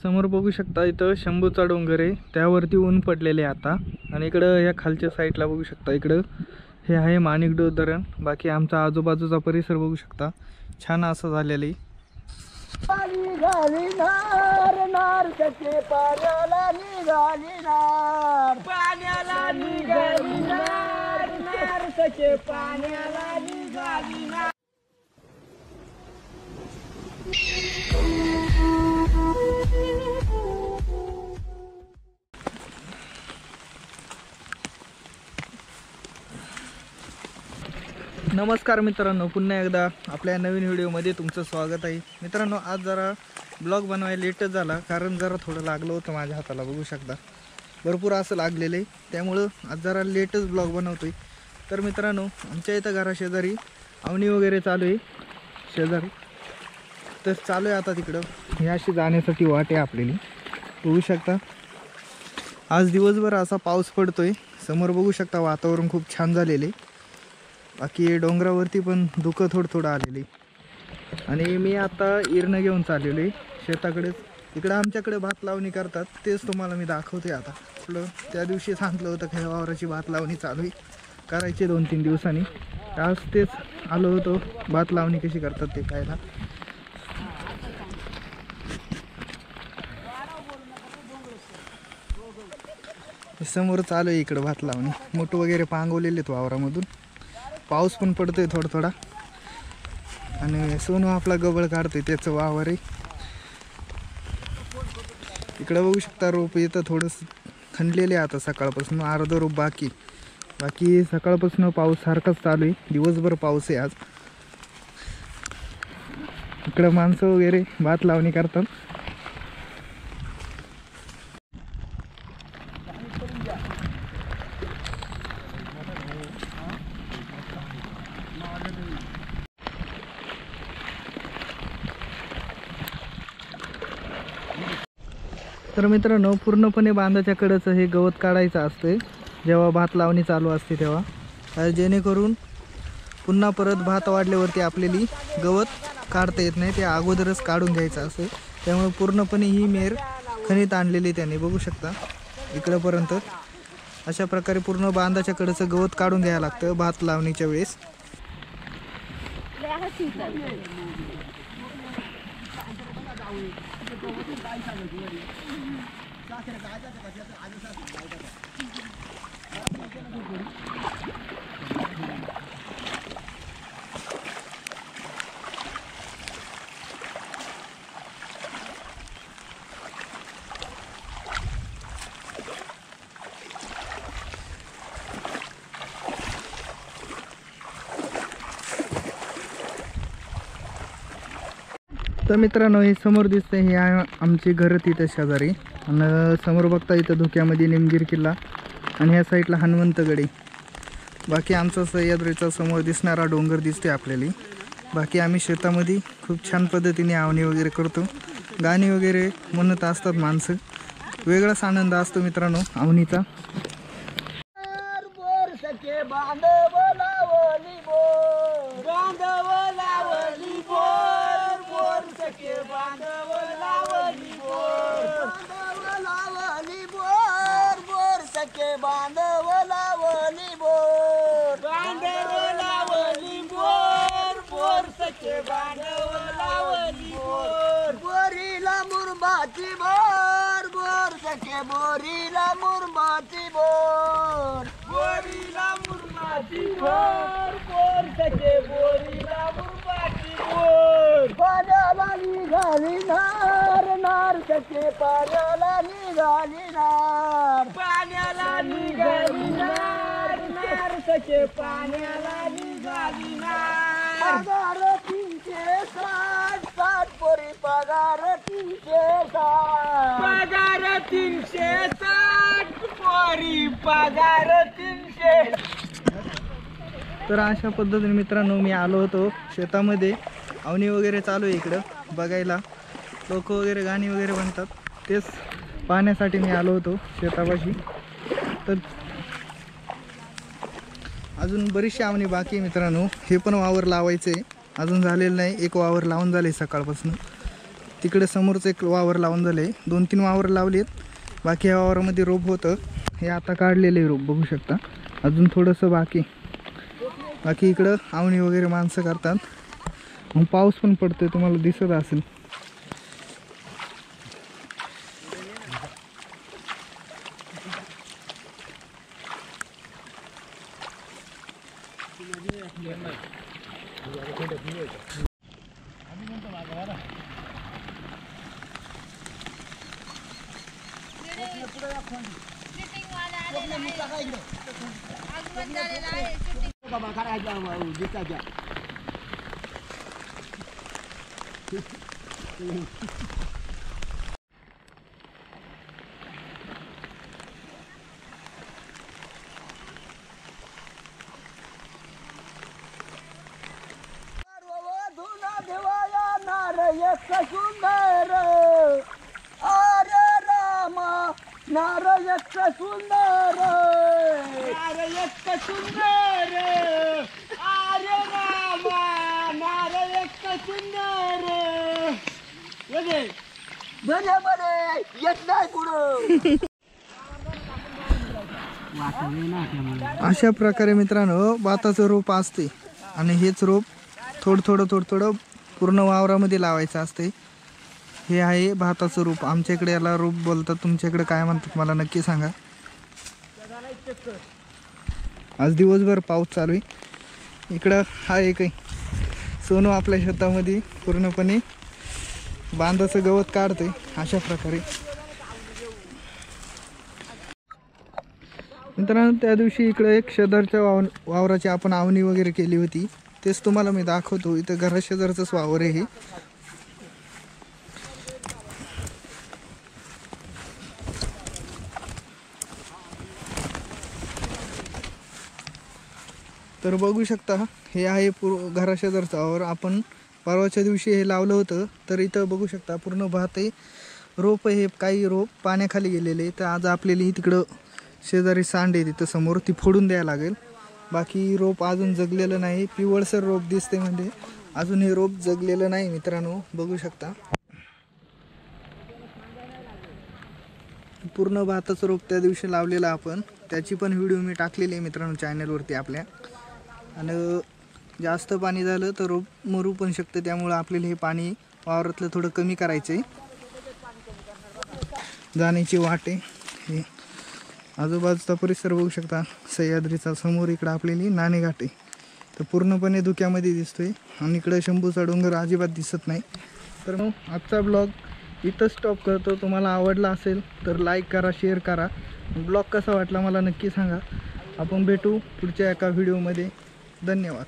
समोर बघू शकता इथं शंभूचा डोंगर आहे, त्यावरती ऊन पडलेले आता। आणि इकडं या खालच्या साईडला बघू शकता, इकडं हे आहे माणिकडोह धरण। बाकी आमचा आजूबाजूचा परिसर बघू शकता, छान असं झालेलं आहे। निघाली नार नार सखे पाण्याला निघाली नार पाण्याला निघाली नार नार सखे पाण्याला निघाली नार। नमस्कार मित्रांनो, पुन्हा एकदा आपल्या नवीन व्हिडिओमध्ये तुमचं स्वागत आहे। मित्रांनो, आज जरा ब्लॉग बनवायला लेटच झाला, कारण जरा थोडं लागलं होतं माझ्या हाताला, बघू शकता भरपूर असं लागलेलं आहे, त्यामुळं आज जरा लेटच ब्लॉग बनवतोय। तर मित्रांनो, आमच्या इथं घराशेजारी अवनी वगैरे चालू आहे शेजारी, तर चालू आहे आता तिकडं। हे अशी जाण्यासाठी वाट आहे आपल्याला, बघू शकता। आज दिवसभर असा पाऊस पडतोय, समोर बघू शकता वातावरण खूप छान झालेलं आहे। बाकी डोंगरावरती पण धुकं थोडं आलेली। आणि मी आता इरणं घेऊन चाललेलो आहे शेताकडेच। इकडं आमच्याकडे भात लावणी करतात, तेच तुम्हाला मी दाखवते आता। आपलं त्या दिवशी सांगितलं होतं की वावराची भात लावणी चालू आहे, करायची 2-3 दिवसांनी। आज तेच आलो होतो, भात लावणी कशी करतात ते पाहायला। समोर चालू आहे इकडं भात लावणी, मोठं वगैरे पांगवलेले आहेत वावरामधून। पाऊस पण पडतोय थोडा आणि सोनू आपला गबळ काढतोय, त्याचं वावर आहे। इकडं बघू शकता रोप इथं थोडंसं खणलेले आता सकाळपासून, अर्ध रोप बाकी सकाळपासून पाऊस सारखाच चालू आहे, दिवसभर पाऊस आहे आज। इकडं माणसं वगैरे भात लावणी करतात। तर मित्रांनो, पूर्णपणे बांधाच्या कडेचं हे गवत काढायचं असते जेव्हा भात लावणी चालू असते तेव्हा, जेणेकरून पुन्हा परत भात वाढल्यावरती आपल्याला गवत काढता येत नाही, ते अगोदरच काढून घ्यायचं असते। त्यामुळे पूर्णपणे ही मेर खणीत आणलेली त्यांनी, बघू शकता इकडंपर्यंत। अशा प्रकारे पूर्ण बांधाच्या कडेचं गवत काढून घ्यायला लागतं भात लावणीच्या वेळेस। तर मित्रांनो, हे समोर दिसतंय हे आमची घर तिथं शेजारी, आणि समोर बघता इथं धुक्यामध्ये निमगीर किल्ला, आणि ह्या साईडला हनुमंतगड। बाकी आमचा सह्याद्रीचा समोर दिसणारा डोंगर दिसते आपल्याला। बाकी आम्ही शेतामध्ये खूप छान पद्धतीने आवणी वगैरे करतो, गाणी वगैरे म्हणत असतात माणसं, वेगळाच आनंद असतो मित्रांनो आवणीचा। बोरीला मुरमाची बोर बोर सखे बोरीला मुरमाची बोर बोरीला मुरमाची बोर बोर सखे बोरीला मुरमाची बोर पाण्याला निघाली नार नार सखे पाण्याला निघाली नार पाण्याला निघाली नार नार सखे पाण्याला निघाली नार। पगार 360 60 पोरी पगार 360 पगार 360 पोरी पगार 300। तर अशा पद्धतीने मित्रांनो मी आलो होतो शेतामध्ये, आवणी वगैरे चालू आहे इकडं बघायला, लोक वगैरे गाणी वगैरे म्हणतात, तेच पाहण्यासाठी मी आलो होतो शेतापाशी। तर अजून बरीचशी आवणी बाकी आहे मित्रांनो, हे पण वावर लावायचं आहे, अजून झालेलं नाही, एक वावर लावून झाले सकाळपासून। तिकडे समोरचं एक वावर लावून झाले, 2-3 वावर लावलेत. बाकी या वावरामध्ये रोप होतं, हे आता काढलेले रोप बघू शकता. अजून थोडंसं बाकी इकडं आवणी वगैरे माणसं करतात. मग पाऊस पण पडतोय, तुम्हाला दिसत असेल. सुंदर अरे रामा नारयक सुंदर नारयक सुंदर अरे रामा नारयक सुंदर बरे बरे येत नाही पुढं. अशा प्रकारे मित्रांनो भाताचं रोप असते आणि हेच रोप थोडं थोडं पूर्ण वावरामध्ये लावायचं असते. हे आहे भाताचं रोप. आमच्याकडे याला रोप बोलतात, तुमच्याकडे काय म्हणतात मला नक्की सांगा. आज दिवसभर पाऊस चालू आहे. इकडं हा एक सोनू आपल्या शेतामध्ये पूर्णपणे बांधाचं गवत काढते अशा प्रकारे. मित्रांनो त्या दिवशी इकडे एक शेजारच्या वावराची आपण आवणी वगैरे केली होती, तेच तुम्हाला मी दाखवतो. इथं घराशेजारचंच वावर आहे हे. तर बघू शकता हे आहे घराशेजारचं वावर. आपण परवाच्या दिवशी हे लावलं होतं. तर इथं बघू शकता पूर्ण भात आहे, रोप आहे. काही रोप पाण्याखाली गेलेले. तर आज आपल्याला तिकडं शेजारी सांड आहे तिथं समोर, ती फोडून द्यायला लागेल. बाकी रोप अजून जगलेलं नाही, पिवळसर रोप दिसते, म्हणजे अजून हे रोप जगलेलं नाही मित्रांनो. बघू शकता पूर्ण भाताचं रोप त्या दिवशी लावलेलं आपण, त्याची पण व्हिडिओ मी टाकलेली आहे मित्रांनो चॅनलवरती आपल्या. आणि जास्त पाणी झालं तर रोप मरू पण शकतं, त्यामुळं आपल्याला हे पाणी वावरातलं थोडं कमी करायचं आहे. जाण्याची वाट आहे. हे आजूबाजूचा परिसर बघू शकता, सह्याद्रीचा. समोर इकडं आपल्याला नाणेघाट आहे, तर पूर्णपणे धुक्यामध्ये दिसतोय. आणि इकडं शंभूचा डोंगर अजिबात दिसत नाही. तर मग आजचा ब्लॉग इथं स्टॉप करतो. तुम्हाला आवडला असेल तर लाईक करा, शेअर करा. ब्लॉग कसा वाटला मला नक्की सांगा. आपण भेटू पुढच्या एका व्हिडिओमध्ये. धन्यवाद.